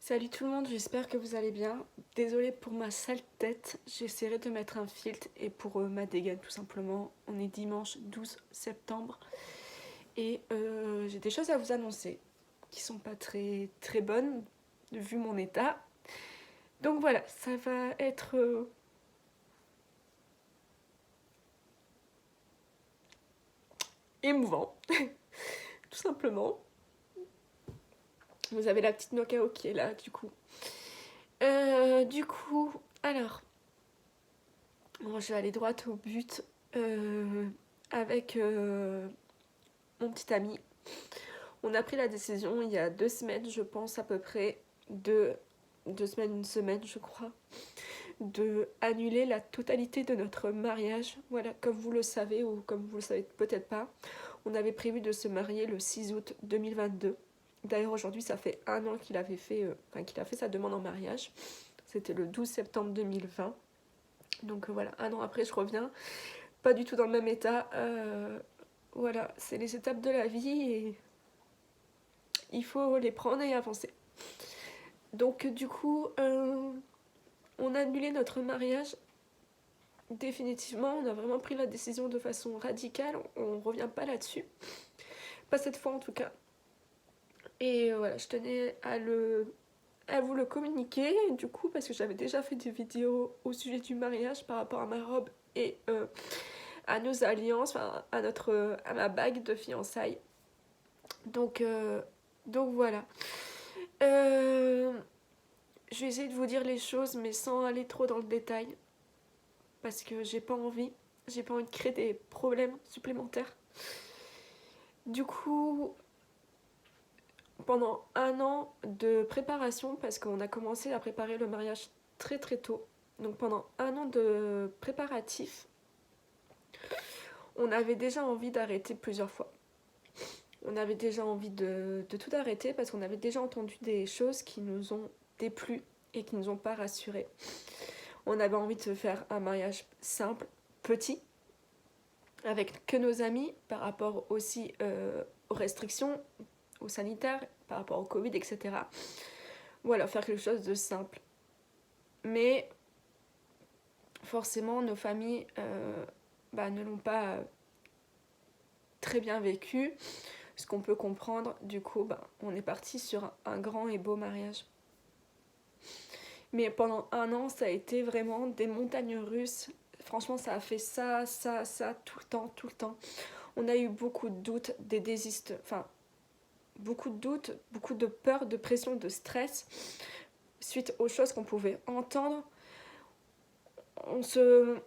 Salut tout le monde, j'espère que vous allez bien. Désolée pour ma sale tête, j'essaierai de mettre un filtre et pour ma dégaine tout simplement. On est dimanche 12 septembre et j'ai des choses à vous annoncer qui sont pas très bonnes vu mon état. Donc voilà, ça va être émouvant, tout simplement. Vous avez la petite Nokao qui est là du coup. Du coup, alors, bon, je vais aller droit au but avec mon petit ami. On a pris la décision il y a 2 semaines, je pense à peu près, 2 semaines, une semaine, je crois, de annuler la totalité de notre mariage. Voilà, comme vous le savez ou comme vous le savez peut-être pas, on avait prévu de se marier le 6 août 2022. D'ailleurs, aujourd'hui, ça fait un an qu'il avait fait, qu'il a fait sa demande en mariage. C'était le 12 septembre 2020. Donc voilà, un an après, je reviens. Pas du tout dans le même état. Voilà, c'est les étapes de la vie et il faut les prendre et avancer. Donc du coup, on a annulé notre mariage définitivement. On a vraiment pris la décision de façon radicale. On revient pas là-dessus. Pas cette fois en tout cas. Et voilà, je tenais à vous le communiquer du coup parce que j'avais déjà fait des vidéos au sujet du mariage par rapport à ma robe et à nos alliances, enfin, à ma bague de fiançailles. Donc, donc voilà. Euh, je vais essayer de vous dire les choses mais sans aller trop dans le détail parce que j'ai pas envie. J'ai pas envie de créer des problèmes supplémentaires. Du coup, pendant un an de préparation, parce qu'on a commencé à préparer le mariage très tôt, donc pendant un an de préparatifs, on avait déjà envie d'arrêter plusieurs fois. On avait déjà envie de tout arrêter parce qu'on avait déjà entendu des choses qui nous ont déplu et qui nous ont pas rassurés. On avait envie de faire un mariage simple, petit, avec que nos amis, par rapport aussi aux restrictions, aux sanitaires, par rapport au Covid, etc. Voilà, faire quelque chose de simple. Mais forcément, nos familles ne l'ont pas très bien vécu, ce qu'on peut comprendre. Du coup, on est parti sur un grand et beau mariage. Mais pendant un an, ça a été vraiment des montagnes russes. Franchement, ça a fait ça, tout le temps. On a eu beaucoup de doutes, des désistes, enfin, beaucoup de doutes, beaucoup de peur, de pression, de stress, suite aux choses qu'on pouvait entendre. On se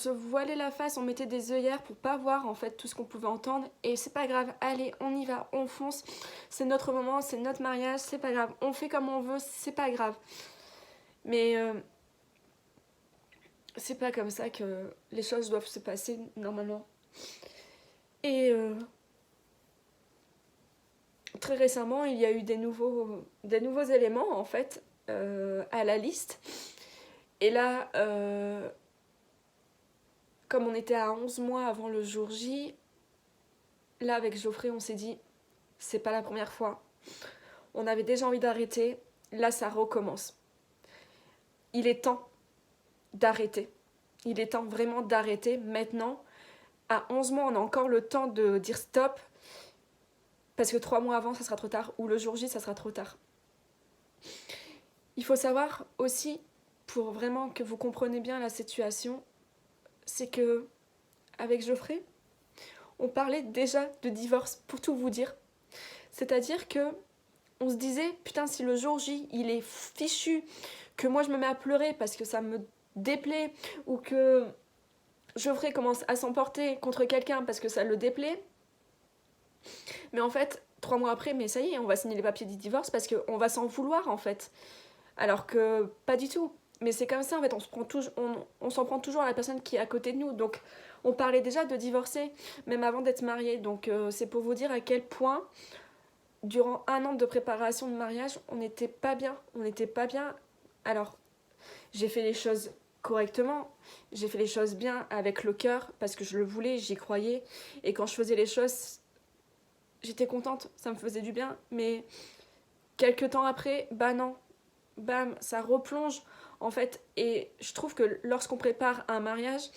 voilait la face, on mettait des œillères pour pas voir en fait tout ce qu'on pouvait entendre. Et c'est pas grave, allez, on y va, on fonce. C'est notre moment, c'est notre mariage, c'est pas grave. On fait comme on veut, c'est pas grave. Mais c'est pas comme ça que les choses doivent se passer normalement. Et très récemment, il y a eu des nouveaux éléments en fait à la liste. Et là, comme on était à 11 mois avant le jour J, là avec Geoffrey, on s'est dit, c'est pas la première fois. On avait déjà envie d'arrêter, là ça recommence. Il est temps d'arrêter. Il est temps vraiment d'arrêter maintenant. À 11 mois, on a encore le temps de dire stop, parce que 3 mois avant, ça sera trop tard, ou le jour J, ça sera trop tard. Il faut savoir aussi, pour vraiment que vous compreniez bien la situation, c'est que avec Geoffrey, on parlait déjà de divorce, pour tout vous dire. C'est-à-dire que on se disait, putain, si le jour J, il est fichu, que moi je me mets à pleurer parce que ça me déplaît, ou que Geoffrey commence à s'emporter contre quelqu'un parce que ça le déplaît, mais en fait, 3 mois après, mais ça y est, on va signer les papiers du divorce parce qu'on va s'en vouloir en fait. Alors que pas du tout. Mais c'est comme ça en fait, on s'en prend toujours à la personne qui est à côté de nous. Donc on parlait déjà de divorcer, même avant d'être mariés. Donc c'est pour vous dire à quel point, durant un an de préparation de mariage, on n'était pas bien. On n'était pas bien. Alors, j'ai fait les choses correctement, j'ai fait les choses bien avec le cœur, parce que je le voulais, j'y croyais. Et quand je faisais les choses, j'étais contente, ça me faisait du bien. Mais quelques temps après, bah non, bam, ça replonge en fait. Et je trouve que lorsqu'on prépare un mariage,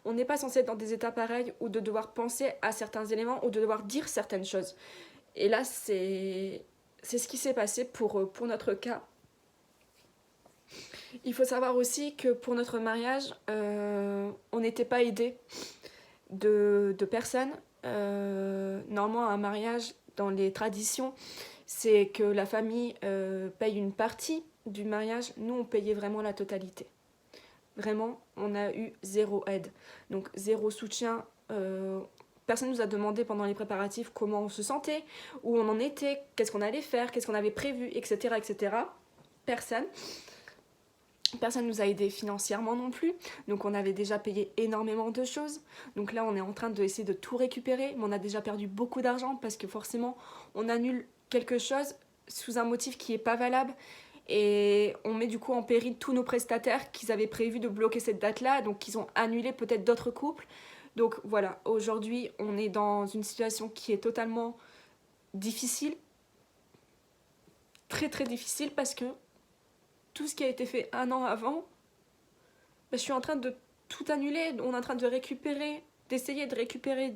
on n'est pas censé être dans des états pareils ou de devoir penser à certains éléments ou de devoir dire certaines choses. Et là, c'est ce qui s'est passé pour notre cas. Il faut savoir aussi que pour notre mariage, on n'était pas aidé de personnes. Normalement, un mariage, dans les traditions, c'est que la famille paye une partie du mariage. Nous, on payait vraiment la totalité. Vraiment, on a eu zéro aide. Donc, zéro soutien. Personne ne nous a demandé pendant les préparatifs comment on se sentait, où on en était, qu'est-ce qu'on allait faire, qu'est-ce qu'on avait prévu, etc. etc. Personne. Personne ne nous a aidés financièrement non plus, donc on avait déjà payé énormément de choses. Donc là, on est en train d'essayer de tout récupérer, mais on a déjà perdu beaucoup d'argent parce que forcément, on annule quelque chose sous un motif qui n'est pas valable et on met du coup en péril tous nos prestataires qui avaient prévu de bloquer cette date-là, donc ils ont annulé peut-être d'autres couples. Donc voilà, aujourd'hui, on est dans une situation qui est totalement difficile, très très difficile parce que tout ce qui a été fait un an avant, je suis en train de tout annuler. On est en train de récupérer, d'essayer de récupérer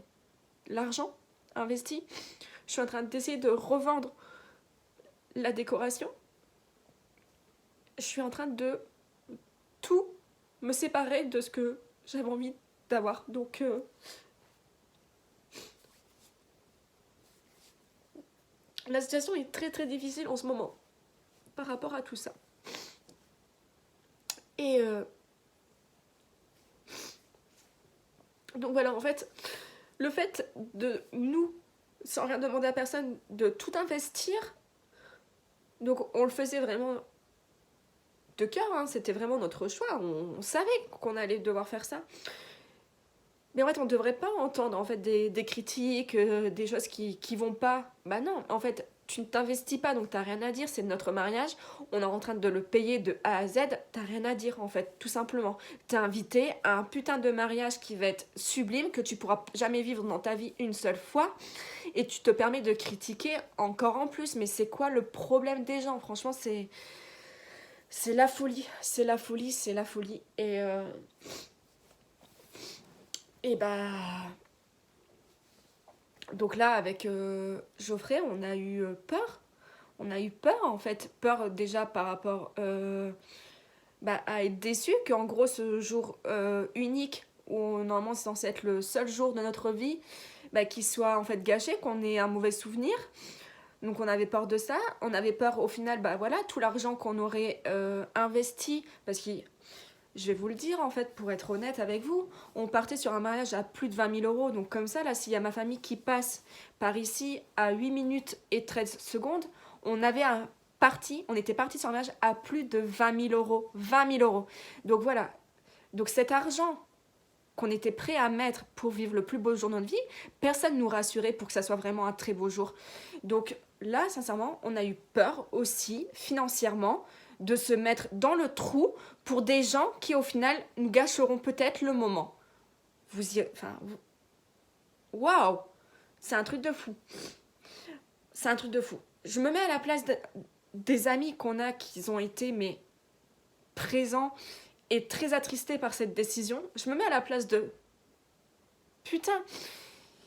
l'argent investi. Je suis en train d'essayer de revendre la décoration. Je suis en train de tout me séparer de ce que j'avais envie d'avoir. Donc, la situation est très très difficile en ce moment par rapport à tout ça. Et donc voilà, en fait, le fait de nous, sans rien demander à personne, de tout investir, donc on le faisait vraiment de cœur, hein, c'était vraiment notre choix, on savait qu'on allait devoir faire ça. Mais en fait, on ne devrait pas entendre en fait, des critiques, des choses qui vont pas. Bah non, en fait, tu ne t'investis pas, donc t'as rien à dire, c'est notre mariage, on est en train de le payer de A à Z, t'as rien à dire en fait, tout simplement. T'es invité à un putain de mariage qui va être sublime, que tu pourras jamais vivre dans ta vie une seule fois, et tu te permets de critiquer encore en plus. Mais c'est quoi le problème des gens? Franchement, c'est la folie, c'est la folie, c'est la folie. Et bah... Donc là, avec Geoffrey, on a eu peur. On a eu peur, en fait. Peur déjà par rapport à être déçu, qu'en gros, ce jour unique, où normalement c'est censé être le seul jour de notre vie, qu'il soit en fait gâché, qu'on ait un mauvais souvenir. Donc on avait peur de ça. On avait peur au final, voilà, tout l'argent qu'on aurait investi, parce que je vais vous le dire en fait, pour être honnête avec vous, on partait sur un mariage à plus de 20 000 euros. Donc comme ça, là, s'il y a ma famille qui passe par ici à 8 minutes et 13 secondes, on était parti sur un mariage à plus de 20 000 euros. 20 000 euros. Donc voilà. Donc cet argent qu'on était prêt à mettre pour vivre le plus beau jour de notre vie, personne ne nous rassurait pour que ça soit vraiment un très beau jour. Donc là, sincèrement, on a eu peur aussi, financièrement, de se mettre dans le trou pour des gens qui, au final, nous gâcheront peut-être le moment. Waouh! C'est un truc de fou. C'est un truc de fou. Je me mets à la place des amis qu'on a qui ont été, mais présents et très attristés par cette décision. Je me mets à la place de... Putain,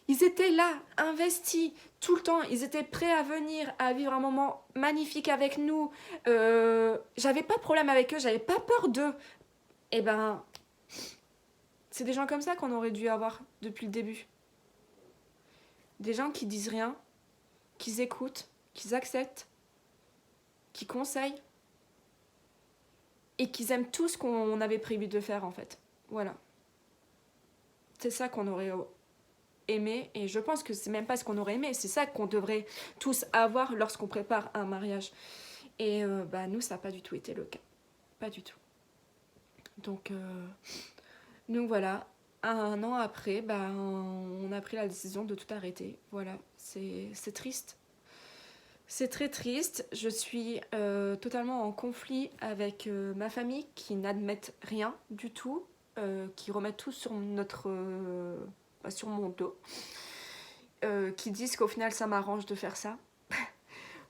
ils étaient là, investis, tout le temps. Ils étaient prêts à venir, à vivre un moment magnifique avec nous. J'avais pas de problème avec eux, j'avais pas peur d'eux. Et ben, c'est des gens comme ça qu'on aurait dû avoir depuis le début. Des gens qui disent rien, qui écoutent, qui acceptent, qui conseillent. Et qui aiment tout ce qu'on avait prévu de faire en fait. Voilà. C'est ça qu'on aurait aimé, et je pense que c'est même pas ce qu'on aurait aimé, c'est ça qu'on devrait tous avoir lorsqu'on prépare un mariage. Et nous, ça n'a pas du tout été le cas. Pas du tout. Donc voilà, un an après, on a pris la décision de tout arrêter. Voilà, c'est triste. C'est très triste. Je suis totalement en conflit avec ma famille qui n'admettent rien du tout, qui remettent tout sur sur mon dos, qui disent qu'au final ça m'arrange de faire ça.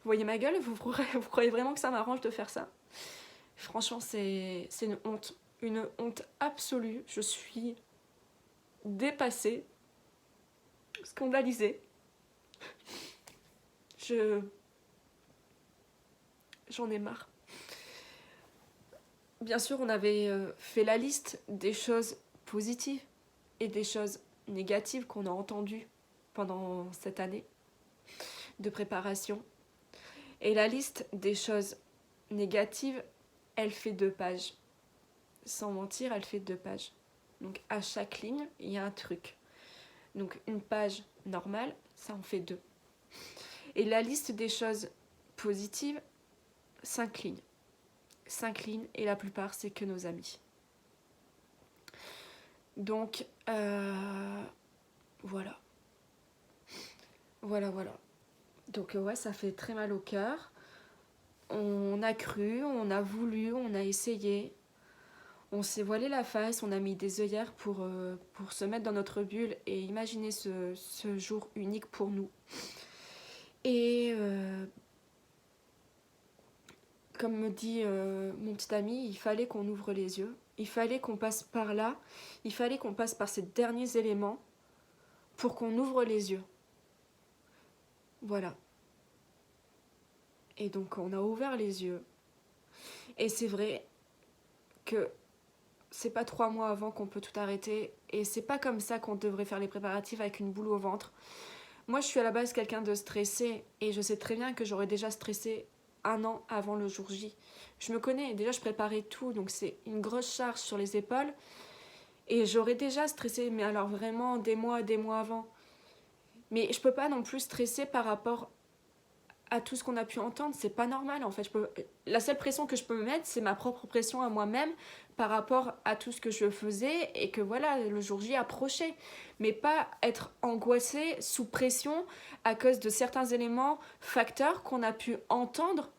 voyez ma gueule? Vous croyez vraiment que ça m'arrange de faire ça? Franchement, c'est une honte absolue. Je suis dépassée, scandalisée. J'en ai marre. Bien sûr, on avait fait la liste des choses positives et des choses négatives qu'on a entendues pendant cette année de préparation. Et la liste des choses négatives, elle fait 2 pages. Sans mentir, elle fait 2 pages. Donc à chaque ligne, il y a un truc. Donc une page normale, ça en fait 2. Et la liste des choses positives, 5 lignes. 5 lignes, et la plupart, c'est que nos amis. Donc, voilà. Voilà. Donc ouais, ça fait très mal au cœur. On a cru, on a voulu, on a essayé. On s'est voilé la face, on a mis des œillères pour se mettre dans notre bulle et imaginer ce jour unique pour nous. Et comme me dit mon petit ami, il fallait qu'on ouvre les yeux. Il fallait qu'on passe par là. Il fallait qu'on passe par ces derniers éléments pour qu'on ouvre les yeux. Voilà. Et donc on a ouvert les yeux. Et c'est vrai que c'est pas 3 mois avant qu'on peut tout arrêter. Et c'est pas comme ça qu'on devrait faire les préparatifs avec une boule au ventre. Moi, je suis à la base quelqu'un de stressé. Et je sais très bien que j'aurais déjà stressé 1 an avant le jour J. Je me connais. Déjà, je préparais tout. Donc, c'est une grosse charge sur les épaules. Et j'aurais déjà stressé. Mais alors, vraiment, des mois avant. Mais je peux pas non plus stresser par rapport à tout ce qu'on a pu entendre. C'est pas normal, en fait. La seule pression que je peux me mettre, c'est ma propre pression à moi-même par rapport à tout ce que je faisais et que voilà, le jour J approchait. Mais pas être angoissée, sous pression, à cause de certains éléments, facteurs qu'on a pu entendre.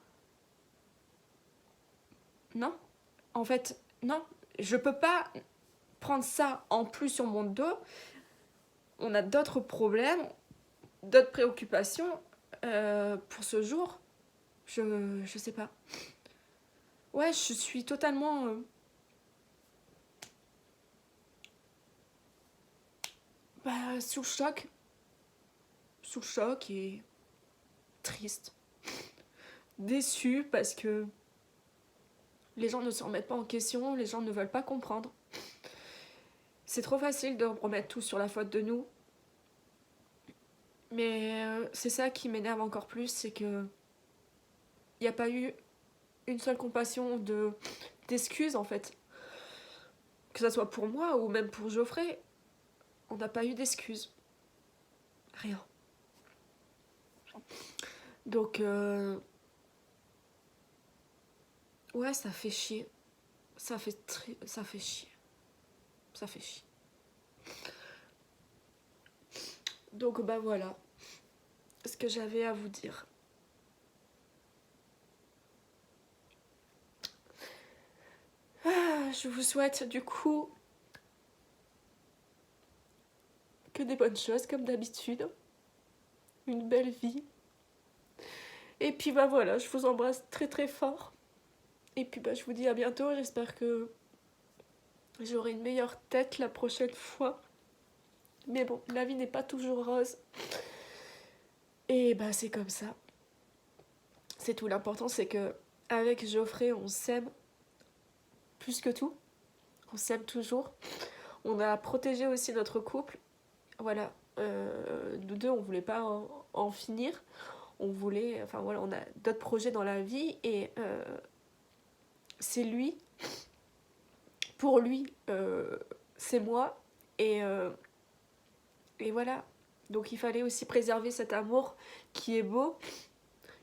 Non. En fait, non. Je peux pas prendre ça en plus sur mon dos. On a d'autres problèmes, d'autres préoccupations pour ce jour. Je sais pas. Ouais, je suis totalement sous le choc et triste, déçue parce que les gens ne se remettent pas en question, les gens ne veulent pas comprendre. C'est trop facile de remettre tout sur la faute de nous, mais c'est ça qui m'énerve encore plus, c'est que il n'y a pas eu une seule compassion d'excuses en fait, que ça soit pour moi ou même pour Geoffrey. On n'a pas eu d'excuses, rien. Donc ouais, ça fait chier. Ça fait chier. Ça fait chier. Donc bah voilà ce que j'avais à vous dire. Je vous souhaite du coup que des bonnes choses comme d'habitude. Une belle vie. Et puis bah voilà, je vous embrasse très très fort. Et puis bah je vous dis à bientôt. J'espère que j'aurai une meilleure tête la prochaine fois. Mais bon, la vie n'est pas toujours rose. Et bah c'est comme ça. C'est tout. L'important c'est que avec Geoffrey on s'aime plus que tout. On s'aime toujours. On a protégé aussi notre couple. Voilà. Nous deux on voulait pas en finir. On voulait, enfin voilà, on a d'autres projets dans la vie et c'est lui, pour lui, c'est moi et voilà. Donc il fallait aussi préserver cet amour qui est beau,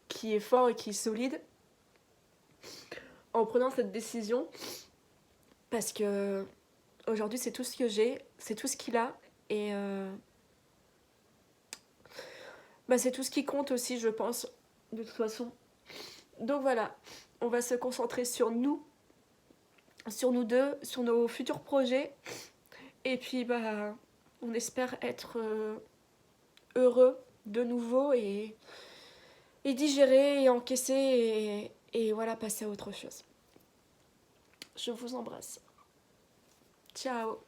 qui est fort et qui est solide en prenant cette décision parce que aujourd'hui c'est tout ce que j'ai, c'est tout ce qu'il a et c'est tout ce qui compte aussi je pense de toute façon. Donc voilà, on va se concentrer sur nous deux, sur nos futurs projets et puis on espère être heureux de nouveau et et digérer et encaisser et voilà, passer à autre chose. Je vous embrasse. Ciao.